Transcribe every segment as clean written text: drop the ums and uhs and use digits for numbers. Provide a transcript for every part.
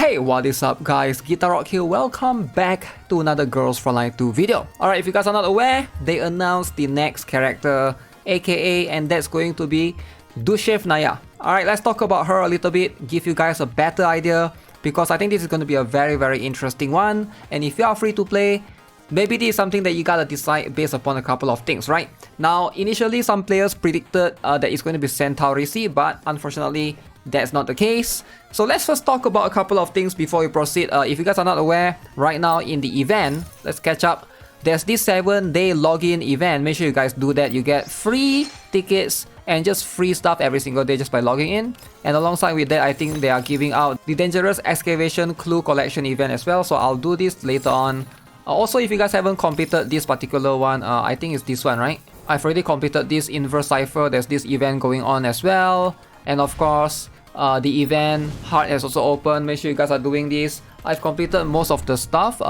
Hey, what is up guys, GuitarRock here, welcome back to another Girls Frontline 2 video. Alright, if you guys are not aware, they announced the next character, aka, and that's going to be Dushevnaya. Alright, let's talk about her a little bit, give you guys a better idea, because I think this is going to be a very interesting one, and if you are free to play, maybe this is something that you gotta decide based upon a couple of things, right? Now, initially some players predicted that it's going to be Centaurisi, but unfortunately, that's not the case. So let's first talk about a couple of things before we proceed. If you guys are not aware, right now in the event, let's catch up. There's this 7-day login event. Make sure you guys do that. You get free tickets and just free stuff every single day just by logging in. And alongside with that, I think they are giving out the Dangerous Excavation Clue Collection event as well. So I'll do this later on. Also, if you guys haven't completed this particular one, I think it's this one, right? I've already completed this Inverse Cipher. There's this event going on as well. And of course, the event heart has also opened. Make sure you guys are doing this. I've completed most of the stuff.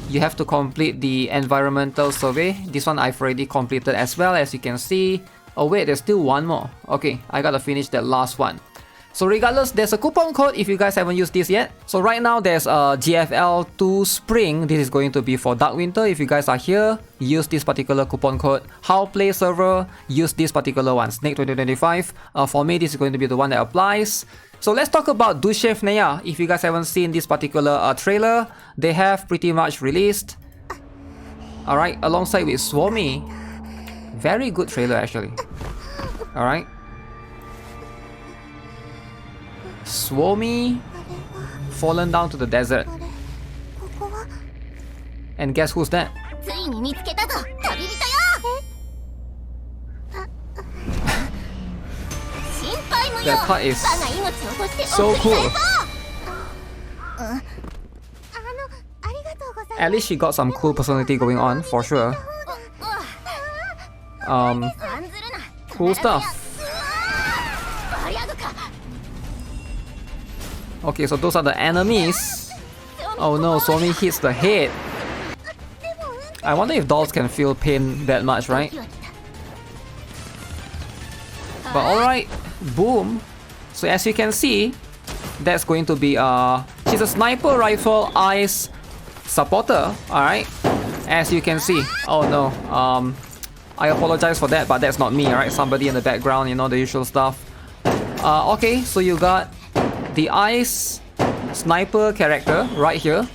You have to complete the environmental survey. This one I've already completed as well, as you can see. Oh wait, there's still one more. Okay, I gotta finish that last one. So regardless, there's a coupon code if you guys haven't used this yet. So right now there's a GFL2 Spring. This is going to be for Dark Winter. If you guys are here, use this particular coupon code. How Play Server, use this particular one, Snake 2025. For me, this is going to be the one that applies. So let's talk about Dushevnaya. If you guys haven't seen this particular trailer, they have pretty much released. Alright, alongside with Swami. Very good trailer actually. Alright. Swami fallen down to the desert. And guess who's that? That part is so cool. At least she got some cool personality going on, for sure. Cool stuff. Okay, so those are the enemies. Oh no, Swami hits the head. I wonder if dolls can feel pain that much, right? But alright, boom. So as you can see, that's going to be she's a sniper rifle ice supporter, alright? As you can see. Oh no, I apologize for that, but that's not me, alright? Somebody in the background, you know, the usual stuff. Okay, so you got the ice sniper character right here,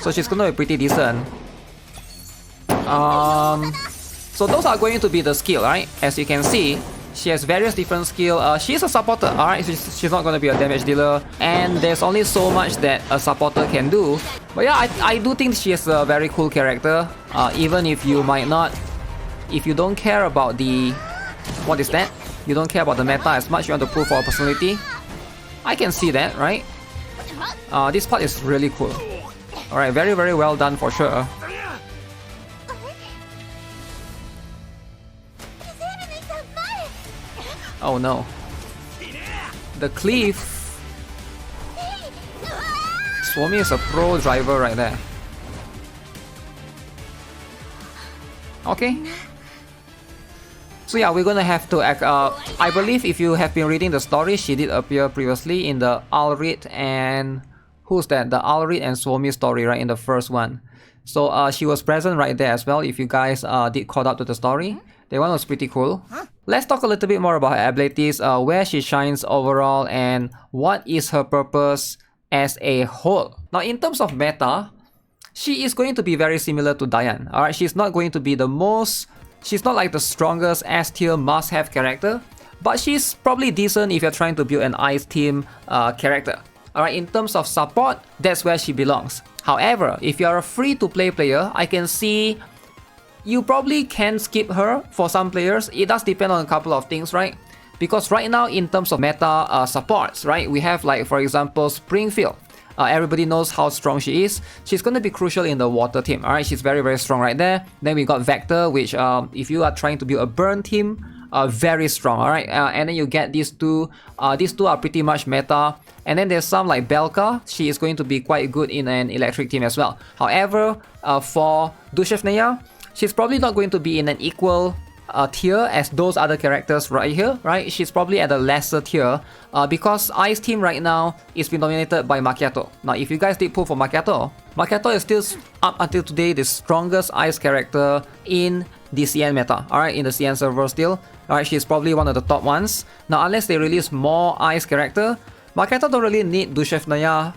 so she's gonna be pretty decent. So those are going to be the skill, right? As you can see, she has various different skill. She's a supporter, alright? She's not gonna be a damage dealer, and there's only so much that a supporter can do. But yeah, I do think she is a very cool character. Even if you might not, if you don't care about the, what is that? You don't care about the meta as much. You want to pull for a personality. I can see that, right? This part is really cool. Alright, very well done for sure. Oh no. The cleave. Swami is a pro driver right there. Okay. So yeah, we're gonna have to act. I believe if you have been reading the story, she did appear previously in the Alrit and who's that? The Alrit and Swami story, right? In the first one. So she was present right there as well. If you guys did caught up to the story, that one was pretty cool. Let's talk a little bit more about her abilities, where she shines overall, and what is her purpose as a whole. Now, in terms of meta, she is going to be very similar to Diane. Alright, she's not going to be the most. She's not like the strongest S tier must-have character, but she's probably decent if you're trying to build an ice team character. Alright, in terms of support, that's where she belongs. However, if you're a free-to-play player, I can see you probably can skip her for some players. It does depend on a couple of things, right? Because right now, in terms of meta supports, right, we have like, for example, Springfield. Everybody knows how strong she is. She's going to be crucial in the water team. Alright, she's very strong right there. Then we got Vector, which if you are trying to build a burn team, very strong. Alright, and then you get these two. These two are pretty much meta. And then there's some like Belka. She is going to be quite good in an electric team as well. However, for Dushevnaya, she's probably not going to be in an equal tier as those other characters right here, right? She's probably at a lesser tier because Ice team right now is being dominated by Macchiato. Now, if you guys did pull for Macchiato, Macchiato is still up until today the strongest Ice character in the CN meta, alright, in the CN server still. Alright, she's probably one of the top ones. Now, unless they release more Ice character, Macchiato don't really need Dushevnaya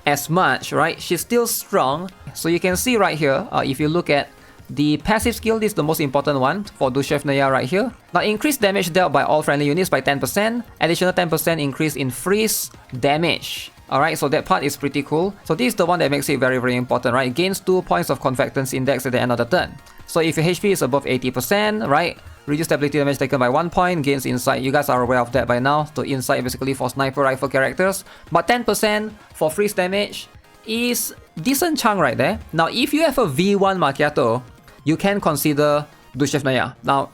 as much, right? She's still strong. So you can see right here, if you look at the passive skill, this is the most important one for Dushevnaya right here. Now, increased damage dealt by all friendly units by 10%, additional 10% increase in freeze damage. Alright, so that part is pretty cool. So this is the one that makes it very, very important, right? It gains 2 points of Convectance Index at the end of the turn. So if your HP is above 80%, right? Reduce stability damage taken by 1 point, gains insight. You guys are aware of that by now. So insight basically for sniper rifle characters. But 10% for freeze damage is decent chunk right there. Now, if you have a V1 Macchiato, you can consider Dushevnaya. Now,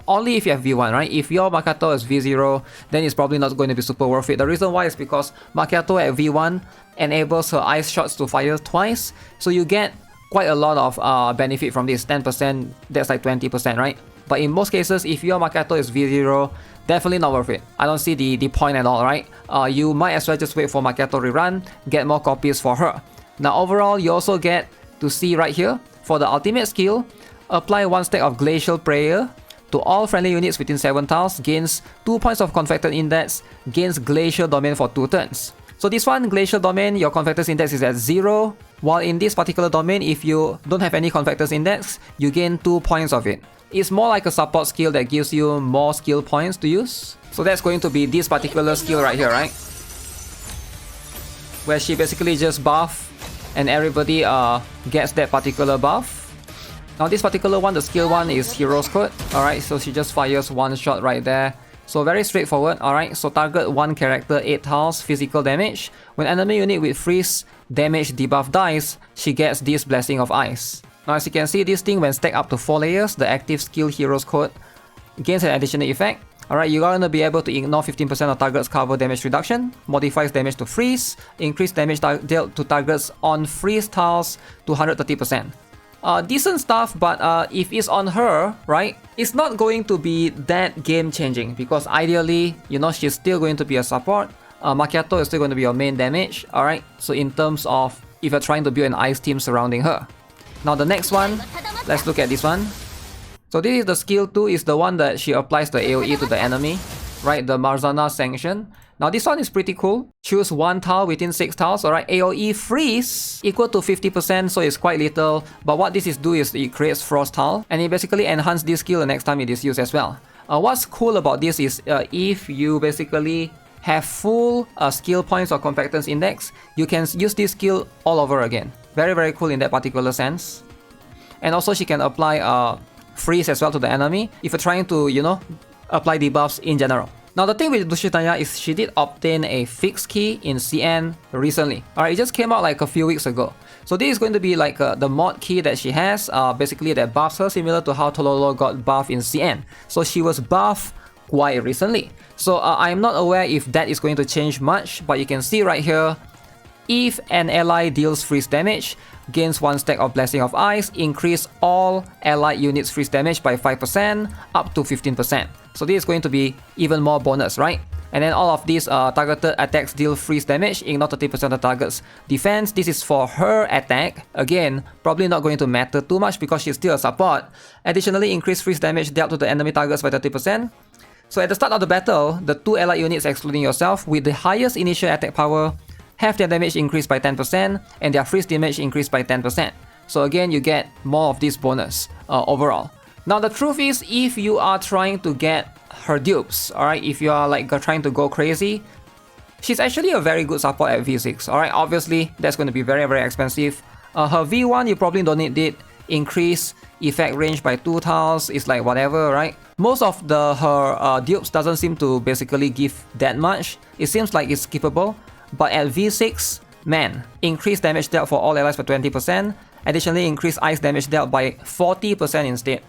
only if you have V1, right? If your Macchiato is V0, then it's probably not going to be super worth it. The reason why is because Macchiato at V1 enables her ice shots to fire twice. So you get quite a lot of benefit from this. 10%, that's like 20%, right? But in most cases, if your Macchiato is V0, definitely not worth it. I don't see the point at all, right? You might as well just wait for Macchiato rerun, get more copies for her. Now overall, you also get to see right here, for the ultimate skill, apply 1 stack of Glacial Prayer to all friendly units within 7 tiles, gains 2 points of Convectance Index, gains Glacial Domain for 2 turns. So this one, Glacial Domain, your Convectance Index is at 0, while in this particular domain, if you don't have any Convectance Index, you gain 2 points of it. It's more like a support skill that gives you more skill points to use. So that's going to be this particular skill right here, right? Where she basically just buff and everybody gets that particular buff. Now this particular one, the skill one is Hero's Code. Alright, so she just fires 1 shot right there. So very straightforward, alright. So target 1 character, 8 tiles, physical damage. When enemy unit with freeze damage debuff dies, she gets this Blessing of Ice. Now as you can see, this thing when stacked up to 4 layers, the active skill Hero's Code gains an additional effect. Alright, you're gonna be able to ignore 15% of target's cover damage reduction, modifies damage to freeze, increase damage dealt to targets on freeze tiles to 130%. Decent stuff, but if it's on her, right, it's not going to be that game changing because ideally, you know, she's still going to be a support. Macchiato is still going to be your main damage, alright? So in terms of if you're trying to build an ice team surrounding her. Now the next one, let's look at this one. So this is the skill 2, is the one that she applies the AoE to the enemy, right? The Marzana Sanction. Now this one is pretty cool. Choose 1 tile within 6 tiles, alright? AoE freeze equal to 50%, so it's quite little. But what this is do is it creates frost tile, and it basically enhances this skill the next time it is used as well. What's cool about this is if you basically have full skill points or Convectance Index, you can use this skill all over again. Very, very cool in that particular sense. And also she can apply freeze as well to the enemy if you're trying to, you know, apply debuffs in general. Now the thing with Dushevnaya is she did obtain a fixed key in CN recently. Alright, it just came out like a few weeks ago. So this is going to be like the mod key that she has, basically that buffs her, similar to how Tololo got buffed in CN. So she was buffed quite recently. So I'm not aware if that is going to change much, but you can see right here, if an ally deals freeze damage, gains 1 stack of Blessing of Ice, increase all allied units freeze damage by 5% up to 15%. So this is going to be even more bonus, right? And then all of these targeted attacks deal freeze damage, ignore 30% of the target's defense. This is for her attack. Again, probably not going to matter too much because she's still a support. Additionally, increase freeze damage dealt to the enemy targets by 30%. So at the start of the battle, the 2 allied units excluding yourself with the highest initial attack power have their damage increased by 10% and their freeze damage increased by 10%. So again, you get more of this bonus overall. Now the truth is, if you are trying to get her dupes, alright, if you are like trying to go crazy, she's actually a very good support at V6, alright. Obviously, that's going to be very, very expensive. Her V1, you probably don't need it. Increase effect range by 2 tiles, it's like whatever, right? Most of her dupes doesn't seem to basically give that much. It seems like it's skippable. But at V6, man, increase damage dealt for all allies by 20%. Additionally, increase ice damage dealt by 40% instead.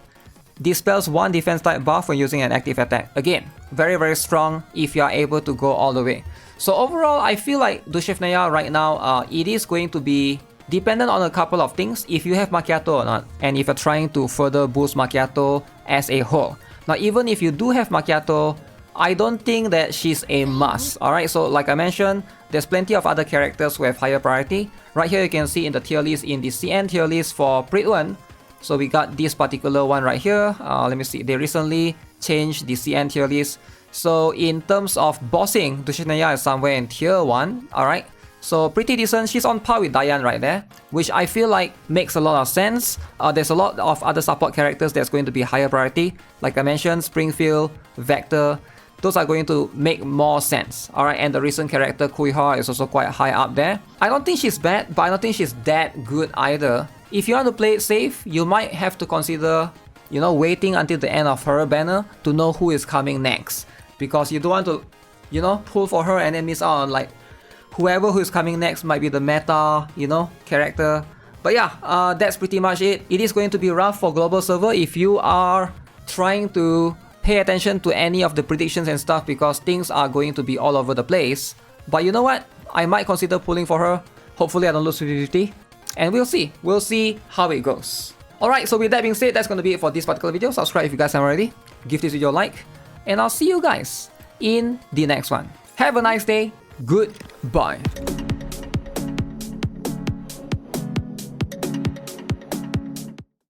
Dispels 1 defense type buff when using an active attack. Again, very, very strong if you are able to go all the way. So overall, I feel like Dushevnaya right now, it is going to be dependent on a couple of things. If you have Macchiato or not, and if you're trying to further boost Macchiato as a whole. Now, even if you do have Macchiato, I don't think that she's a must. Alright, so like I mentioned, there's plenty of other characters who have higher priority. Right here you can see in the tier list, in the CN tier list for Prit1. So we got this particular one right here. Let me see, they recently changed the CN tier list. So in terms of bossing, Dushevnaya is somewhere in tier 1. Alright, so pretty decent. She's on par with Diane right there, which I feel like makes a lot of sense. There's a lot of other support characters that's going to be higher priority. Like I mentioned, Springfield, Vector, those are going to make more sense. Alright, and the recent character Kuiha is also quite high up there. I don't think she's bad, but I don't think she's that good either. If you want to play it safe, you might have to consider, you know, waiting until the end of her banner to know who is coming next. Because you don't want to, you know, pull for her and then miss out on like whoever who is coming next might be the meta, you know, character. But yeah, that's pretty much it. It is going to be rough for global server if you are trying to pay attention to any of the predictions and stuff, because things are going to be all over the place. But you know what? I might consider pulling for her. Hopefully I don't lose 50-50. And we'll see. We'll see how it goes. Alright, so with that being said, that's going to be it for this particular video. Subscribe if you guys haven't already. Give this video a like. And I'll see you guys in the next one. Have a nice day. Goodbye.